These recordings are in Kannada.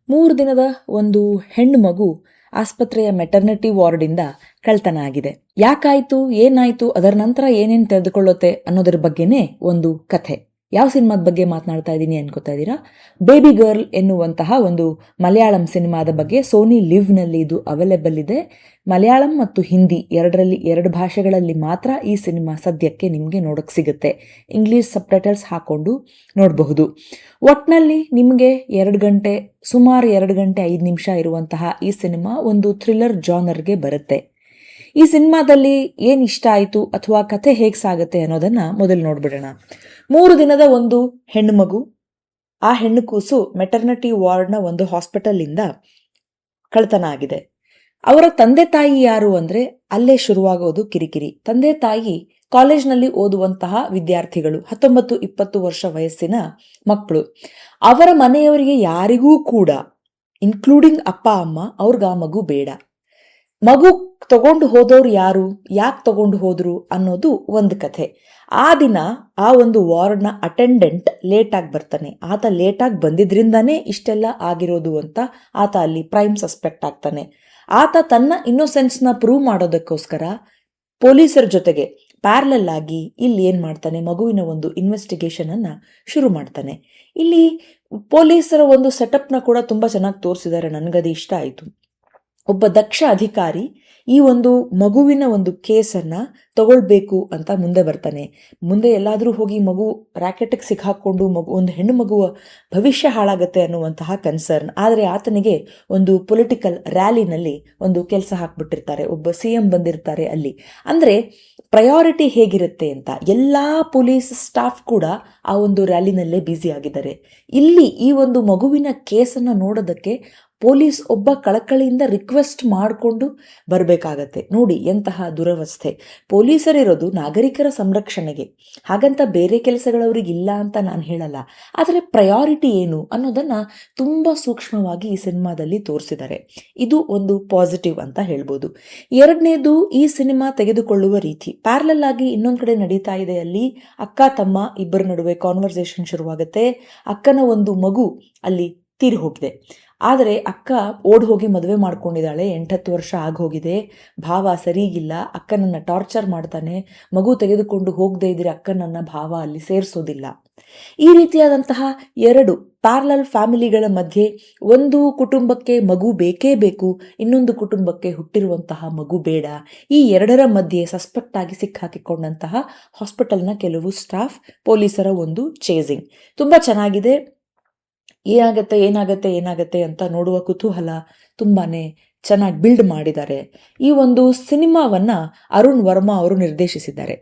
3 ದಿನದ ಒಂದು ಹೆಣ್ಣು ಮಗು ಆಸ್ಪತ್ರೆಯ ಮೆಟರ್ನಿಟಿ ವಾರ್ಡಿಂದ ಕಳ್ತನ ಆಗಿದೆ. ಯಾಕಾಯ್ತು, ಏನಾಯ್ತು, ಅದರ ನಂತರ ಏನೇನು ತೆಗೆದುಕೊಳ್ಳುತ್ತೆ ಅನ್ನೋದ್ರ ಬಗ್ಗೆನೇ ಒಂದು ಕಥೆ. ಯಾವ ಸಿನಿಮಾದ ಬಗ್ಗೆ ಮಾತನಾಡ್ತಾ ಇದ್ದೀನಿ ಅನ್ಕೋತಾ ಇದ್ದೀರಾ? ಬೇಬಿ ಗರ್ಲ್ ಎನ್ನುವಂತಹ ಒಂದು ಮಲಯಾಳಂ ಸಿನಿಮಾದ ಬಗ್ಗೆ. ಸೋನಿ ಲಿವ್ ನಲ್ಲಿ ಇದು ಅವೈಲೇಬಲ್ ಇದೆ. ಮಲಯಾಳಂ ಮತ್ತು ಹಿಂದಿ ಎರಡು ಭಾಷೆಗಳಲ್ಲಿ ಮಾತ್ರ ಈ ಸಿನಿಮಾ ಸದ್ಯಕ್ಕೆ ನಿಮಗೆ ನೋಡಕ್ ಸಿಗುತ್ತೆ. ಇಂಗ್ಲಿಷ್ ಸಬ್ಟೈಟಲ್ಸ್ ಹಾಕೊಂಡು ನೋಡಬಹುದು. ಒಟ್ನಲ್ಲಿ ನಿಮಗೆ ಸುಮಾರು 2 ಗಂಟೆ 5 ನಿಮಿಷ ಇರುವಂತಹ ಈ ಸಿನಿಮಾ ಒಂದು ಥ್ರಿಲ್ಲರ್ ಜಾನರ್ಗೆ ಬರುತ್ತೆ. ಈ ಸಿನಿಮಾದಲ್ಲಿ ಏನ್ ಇಷ್ಟ ಆಯ್ತು ಅಥವಾ ಕಥೆ ಹೇಗ್ ಸಾಗುತ್ತೆ ಅನ್ನೋದನ್ನ ಮೊದಲು ನೋಡ್ಬಿಡೋಣ. 3 ದಿನದ ಒಂದು ಹೆಣ್ಣು ಮಗು, ಆ ಹೆಣ್ಣು ಕೂಸು ಮೆಟರ್ನಿಟಿ ವಾರ್ಡ್ನ ಒಂದು ಹಾಸ್ಪಿಟಲ್ ಇಂದ ಕಳ್ತನ ಆಗಿದೆ. ಅವರ ತಂದೆ ತಾಯಿ ಯಾರು ಅಂದ್ರೆ ಅಲ್ಲೇ ಶುರುವಾಗೋದು ಕಿರಿಕಿರಿ. ತಂದೆ ತಾಯಿ ಕಾಲೇಜ್ನಲ್ಲಿ ಓದುವಂತಹ ವಿದ್ಯಾರ್ಥಿಗಳು, 19-20 ವರ್ಷ ವಯಸ್ಸಿನ ಮಕ್ಕಳು. ಅವರ ಮನೆಯವರಿಗೆ ಯಾರಿಗೂ ಕೂಡ, ಇನ್ಕ್ಲೂಡಿಂಗ್ ಅಪ್ಪ ಅಮ್ಮ, ಅವ್ರಿಗೆ ಆ ಮಗು ಬೇಡ. ಮಗು ತಗೊಂಡು ಹೋದವ್ರು ಯಾರು, ಯಾಕೆ ತಗೊಂಡು ಹೋದ್ರು ಅನ್ನೋದು ಒಂದು ಕಥೆ. ಆ ದಿನ ಆ ಒಂದು ವಾರ್ಡ್ನ ಅಟೆಂಡೆಂಟ್ ಲೇಟ್ ಆಗಿ ಬರ್ತಾನೆ. ಆತ ಲೇಟ್ ಆಗಿ ಬಂದಿದ್ರಿಂದಾನೇ ಇಷ್ಟೆಲ್ಲ ಆಗಿರೋದು ಅಂತ ಆತ ಅಲ್ಲಿ ಪ್ರೈಮ್ ಸಸ್ಪೆಕ್ಟ್ ಆಗ್ತಾನೆ. ಆತ ತನ್ನ ಇನ್ನೋಸೆನ್ಸ್ನ ಪ್ರೂವ್ ಮಾಡೋದಕ್ಕೋಸ್ಕರ ಪೊಲೀಸರ ಜೊತೆಗೆ ಪ್ಯಾರಲಲ್ ಆಗಿ ಇಲ್ಲಿ ಏನ್ ಮಾಡ್ತಾನೆ, ಮಗುವಿನ ಒಂದು ಇನ್ವೆಸ್ಟಿಗೇಷನ್ ಅನ್ನ ಶುರು ಮಾಡ್ತಾನೆ. ಇಲ್ಲಿ ಪೊಲೀಸರ ಒಂದು ಸೆಟಪ್ನ ಕೂಡ ತುಂಬಾ ಚೆನ್ನಾಗಿ ತೋರಿಸಿದ್ದಾರೆ. ನನಗದು ಇಷ್ಟ ಆಯ್ತು. ಒಬ್ಬ ದಕ್ಷ ಅಧಿಕಾರಿ ಈ ಒಂದು ಮಗುವಿನ ಒಂದು ಕೇಸನ್ನ ತಗೊಳ್ಬೇಕು ಅಂತ ಮುಂದೆ ಬರ್ತಾನೆ. ಮುಂದೆ ಎಲ್ಲಾದ್ರೂ ಹೋಗಿ ಮಗು ರ್ಯಾಕೆಟ್ಗೆ ಸಿಕ್ಕಾಕೊಂಡು ಒಂದು ಹೆಣ್ಣು ಮಗುವ ಭವಿಷ್ಯ ಹಾಳಾಗತ್ತೆ ಅನ್ನುವಂತಹ ಕನ್ಸರ್ನ್. ಆದರೆ ಆತನಿಗೆ ಒಂದು ಪೊಲಿಟಿಕಲ್ ರ್ಯಾಲಿನಲ್ಲಿ ಒಂದು ಕೆಲಸ ಹಾಕ್ಬಿಟ್ಟಿರ್ತಾರೆ. ಒಬ್ಬ CM ಬಂದಿರ್ತಾರೆ ಅಲ್ಲಿ. ಅಂದ್ರೆ ಪ್ರಯಾರಿಟಿ ಹೇಗಿರುತ್ತೆ ಅಂತ ಎಲ್ಲಾ ಪೊಲೀಸ್ ಸ್ಟಾಫ್ ಕೂಡ ಆ ಒಂದು ರ್ಯಾಲಿನಲ್ಲೇ ಬ್ಯುಸಿ ಆಗಿದ್ದಾರೆ. ಇಲ್ಲಿ ಈ ಒಂದು ಮಗುವಿನ ಕೇಸನ್ನ ನೋಡೋದಕ್ಕೆ ಪೊಲೀಸ್ ಒಬ್ಬ ಕಳಕಳಿಯಿಂದ ರಿಕ್ವೆಸ್ಟ್ ಮಾಡಿಕೊಂಡು ಬರಬೇಕಾಗತ್ತೆ. ನೋಡಿ ಎಂತಹ ದುರವಸ್ಥೆ. ಪೊಲೀಸರಿರೋದು ನಾಗರಿಕರ ಸಂರಕ್ಷಣೆಗೆ, ಹಾಗಂತ ಬೇರೆ ಕೆಲಸಗಳವ್ರಿಗೆ ಇಲ್ಲ ಅಂತ ನಾನು ಹೇಳಲ್ಲ. ಆದರೆ ಪ್ರಯಾರಿಟಿ ಏನು ಅನ್ನೋದನ್ನ ತುಂಬಾ ಸೂಕ್ಷ್ಮವಾಗಿ ಈ ಸಿನಿಮಾದಲ್ಲಿ ತೋರಿಸಿದ್ದಾರೆ. ಇದು ಒಂದು ಪಾಸಿಟಿವ್ ಅಂತ ಹೇಳ್ಬೋದು. ಎರಡನೇದು, ಈ ಸಿನಿಮಾ ತೆಗೆದುಕೊಳ್ಳುವ ರೀತಿ. ಪ್ಯಾರಲಲ್ ಆಗಿ ಇನ್ನೊಂದ್ ಕಡೆ ನಡೀತಾ ಇದೆ. ಅಲ್ಲಿ ಅಕ್ಕ ತಮ್ಮ ಇಬ್ಬರ ನಡುವೆ ಕಾನ್ವರ್ಸೇಷನ್ ಶುರುವಾಗುತ್ತೆ. ಅಕ್ಕನ ಒಂದು ಮಗು ಅಲ್ಲಿ ತೀರಿ ಹೋಗಿದೆ. ಆದರೆ ಅಕ್ಕ ಓಡ್ ಹೋಗಿ ಮದುವೆ ಮಾಡ್ಕೊಂಡಿದ್ದಾಳೆ. 8-10 ವರ್ಷ ಆಗೋಗಿದೆ. ಭಾವ ಸರಿಗಿಲ್ಲ, ಅಕ್ಕನನ್ನ ಟಾರ್ಚರ್ ಮಾಡ್ತಾನೆ. ಮಗು ತೆಗೆದುಕೊಂಡು ಹೋಗದೆ ಇದ್ರೆ ಅಕ್ಕನನ್ನ ಭಾವ ಅಲ್ಲಿ ಸೇರಿಸೋದಿಲ್ಲ. ಈ ರೀತಿಯಾದಂತಹ 2 ಪ್ಯಾರಲಲ್ ಫ್ಯಾಮಿಲಿಗಳ ಮಧ್ಯೆ ಒಂದು ಕುಟುಂಬಕ್ಕೆ ಮಗು ಬೇಕೇ ಬೇಕು, ಇನ್ನೊಂದು ಕುಟುಂಬಕ್ಕೆ ಹುಟ್ಟಿರುವಂತಹ ಮಗು ಬೇಡ. ಈ 2ರ ಮಧ್ಯೆ ಸಸ್ಪೆಕ್ಟ್ ಆಗಿ ಸಿಕ್ಕಾಕಿಕೊಂಡಂತಹ ಹಾಸ್ಪಿಟಲ್ನ ಕೆಲವು ಸ್ಟಾಫ್, ಪೊಲೀಸರ ಒಂದು ಚೇಸಿಂಗ್ ತುಂಬಾ ಚೆನ್ನಾಗಿದೆ. ಏನಾಗತ್ತೆ ಅಂತ ನೋಡುವ ಕುತೂಹಲ ತುಂಬಾನೇ ಚೆನ್ನಾಗಿ ಬಿಲ್ಡ್ ಮಾಡಿದ್ದಾರೆ. ಈ ಒಂದು ಸಿನಿಮಾವನ್ನ ಅರುಣ್ ವರ್ಮಾ ಅವರು ನಿರ್ದೇಶಿಸಿದ್ದಾರೆ.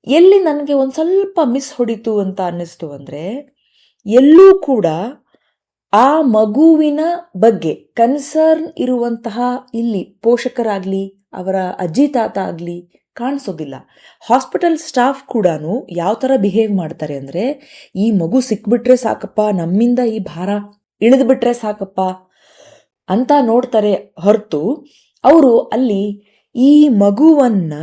ಎಲ್ಲಿ ನನಗೆ ಒಂದ್ ಸ್ವಲ್ಪ ಮಿಸ್ ಹೊಡಿತು ಅಂತ ಅನ್ನಿಸ್ತು ಅಂದ್ರೆ, ಎಲ್ಲೂ ಕೂಡ ಆ ಮಗುವಿನ ಬಗ್ಗೆ ಕನ್ಸರ್ನ್ ಇರುವಂತಹ ಇಲ್ಲಿ ಪೋಷಕರಾಗ್ಲಿ, ಅವರ ಅಜ್ಜಿ ತಾತ ಆಗ್ಲಿ ಕಾಣಿಸೋದಿಲ್ಲ. ಹಾಸ್ಪಿಟಲ್ ಸ್ಟಾಫ್ ಕೂಡ ಯಾವ ತರ ಬಿಹೇವ್ ಮಾಡ್ತಾರೆ ಅಂದ್ರೆ, ಈ ಮಗು ಸಿಕ್ಬಿಟ್ರೆ ಸಾಕಪ್ಪ, ನಮ್ಮಿಂದ ಈ ಭಾರ ಇಳಿದು ಬಿಟ್ರೆ ಸಾಕಪ್ಪ ಅಂತ ನೋಡ್ತಾರೆ ಹೊರತು ಅವರು ಅಲ್ಲಿ ಈ ಮಗುವನ್ನ,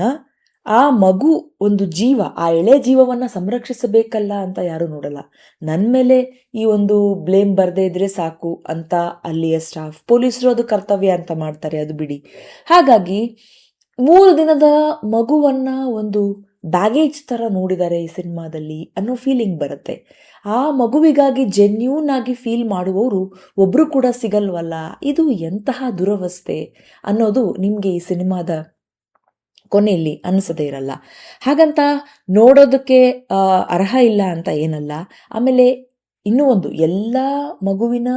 ಆ ಮಗು ಒಂದು ಜೀವ, ಆ ಎಳೆ ಜೀವವನ್ನ ಸಂರಕ್ಷಿಸಬೇಕಲ್ಲ ಅಂತ ಯಾರು ನೋಡಲ್ಲ. ನನ್ ಮೇಲೆ ಈ ಒಂದು ಬ್ಲೇಮ್ ಬರ್ದೇ ಇದ್ರೆ ಸಾಕು ಅಂತ ಅಲ್ಲಿಯ ಸ್ಟಾಫ್, ಪೊಲೀಸರು ಅದು ಕರ್ತವ್ಯ ಅಂತ ಮಾಡ್ತಾರೆ, ಅದು ಬಿಡಿ. ಹಾಗಾಗಿ 3 ದಿನದ ಮಗುವನ್ನ ಒಂದು ಬ್ಯಾಗೇಜ್ ತರ ನೋಡಿದ್ದಾರೆ ಈ ಸಿನಿಮಾದಲ್ಲಿ ಅನ್ನೋ ಫೀಲಿಂಗ್ ಬರುತ್ತೆ. ಆ ಮಗುವಿಗಾಗಿ ಜೆನ್ಯೂನ್ ಆಗಿ ಫೀಲ್ ಮಾಡುವವರು ಒಬ್ರು ಕೂಡ ಸಿಗಲ್ವಲ್ಲ. ಇದು ಎಂತಹ ದುರವಸ್ಥೆ ಅನ್ನೋದು ನಿಮ್ಗೆ ಈ ಸಿನಿಮಾದ ಕೊನೆಯಲ್ಲಿ ಅನಿಸದೇ ಇರಲ್ಲ. ಹಾಗಂತ ನೋಡೋದಕ್ಕೆ ಅರ್ಹ ಇಲ್ಲ ಅಂತ ಏನಲ್ಲ. ಆಮೇಲೆ ಇನ್ನೂ ಒಂದು, ಎಲ್ಲ ಮಗುವಿನ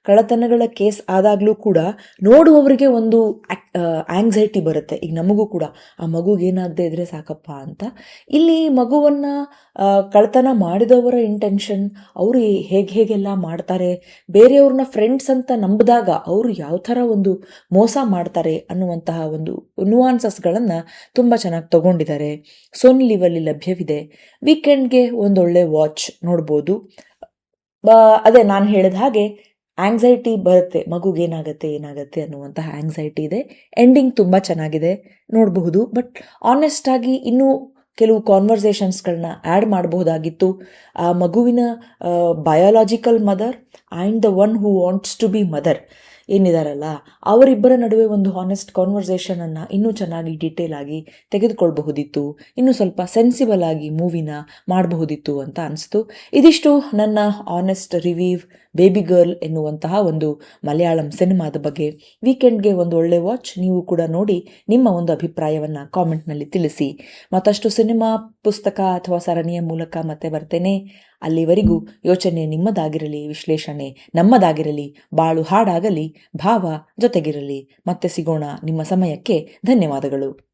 ಕಳ್ಳತನಗಳ ಕೇಸ್ ಆದಾಗ್ಲೂ ಕೂಡ ನೋಡುವವರಿಗೆ ಒಂದು ಆಂಗ್ಸೈಟಿ ಬರುತ್ತೆ. ಈಗ ನಮಗೂ ಕೂಡ ಆ ಮಗುಗೇನಾಗದೆ ಇದ್ರೆ ಸಾಕಪ್ಪ ಅಂತ. ಇಲ್ಲಿ ಮಗುವನ್ನ ಕಳ್ಳತನ ಮಾಡಿದವರ ಇಂಟೆನ್ಷನ್, ಅವರು ಹೇಗೆಲ್ಲ ಮಾಡ್ತಾರೆ, ಬೇರೆಯವ್ರನ್ನ ಫ್ರೆಂಡ್ಸ್ ಅಂತ ನಂಬಿದಾಗ ಅವರು ಯಾವ ಥರ ಒಂದು ಮೋಸ ಮಾಡ್ತಾರೆ ಅನ್ನುವಂತಹ ಒಂದು ನುವಾನ್ಸಸ್ಗಳನ್ನು ತುಂಬ ಚೆನ್ನಾಗಿ ತಗೊಂಡಿದ್ದಾರೆ. ಸೋನಿ ಲಿವಲ್ಲಿ ಲಭ್ಯವಿದೆ. ವೀಕೆಂಡ್ಗೆ ಒಂದೊಳ್ಳೆ ವಾಚ್ ನೋಡ್ಬೋದು. ಅದೇ ನಾನು ಹೇಳಿದ ಹಾಗೆ ಆಂಗ್ಸೈಟಿ ಬರುತ್ತೆ, ಮಗುಗೇನಾಗತ್ತೆ ಅನ್ನುವಂತಹ ಆಂಗ್ಸೈಟಿ ಇದೆ. ಎಂಡಿಂಗ್ ತುಂಬ ಚೆನ್ನಾಗಿದೆ, ನೋಡಬಹುದು. ಬಟ್ ಆನೆಸ್ಟ್ ಆಗಿ ಇನ್ನೂ ಕೆಲವು ಕಾನ್ವರ್ಸೇಷನ್ಸ್ಗಳನ್ನ ಆ್ಯಡ್ ಮಾಡಬಹುದಾಗಿತ್ತು. ಆ ಮಗುವಿನ biological mother and the one who wants to be mother ಏನಿದಾರಲ್ಲ ಅವರಿಬ್ಬರ ನಡುವೆ ಒಂದು ಹಾನೆಸ್ಟ್ ಕಾನ್ವರ್ಸೇಷನನ್ನು ಇನ್ನೂ ಚೆನ್ನಾಗಿ ಡೀಟೇಲ್ ಆಗಿ ತೆಗೆದುಕೊಳ್ಬಹುದಿತ್ತು, ಇನ್ನೂ ಸ್ವಲ್ಪ ಸೆನ್ಸಿಬಲ್ ಆಗಿ ಮೂವಿನ ಮಾಡಬಹುದಿತ್ತು ಅಂತ ಅನಿಸ್ತು. ಇದಿಷ್ಟು ನನ್ನ ಆನೆಸ್ಟ್ ರಿವ್ಯೂ ಬೇಬಿ ಗರ್ಲ್ ಎನ್ನುವಂತಹ ಒಂದು ಮಲಯಾಳಂ ಸಿನಿಮಾದ ಬಗ್ಗೆ. ವೀಕೆಂಡ್ಗೆ ಒಂದು ಒಳ್ಳೆ ವಾಚ್. ನೀವು ಕೂಡ ನೋಡಿ ನಿಮ್ಮ ಒಂದು ಅಭಿಪ್ರಾಯವನ್ನು ಕಾಮೆಂಟ್ನಲ್ಲಿ ತಿಳಿಸಿ. ಮತ್ತಷ್ಟು ಸಿನಿಮಾ, ಪುಸ್ತಕ ಅಥವಾ ಸರಣಿಯ ಮೂಲಕ ಮತ್ತೆ ಬರ್ತೇನೆ. ಅಲ್ಲಿವರೆಗೂ ಯೋಚನೆ ನಿಮ್ಮದಾಗಿರಲಿ, ವಿಶ್ಲೇಷಣೆ ನಮ್ಮದಾಗಿರಲಿ, ಬಾಳು ಹಾಡಾಗಲಿ, ಭಾವ ಜೊತೆಗಿರಲಿ. ಮತ್ತೆ ಸಿಗೋಣ. ನಿಮ್ಮ ಸಮಯಕ್ಕೆ ಧನ್ಯವಾದಗಳು.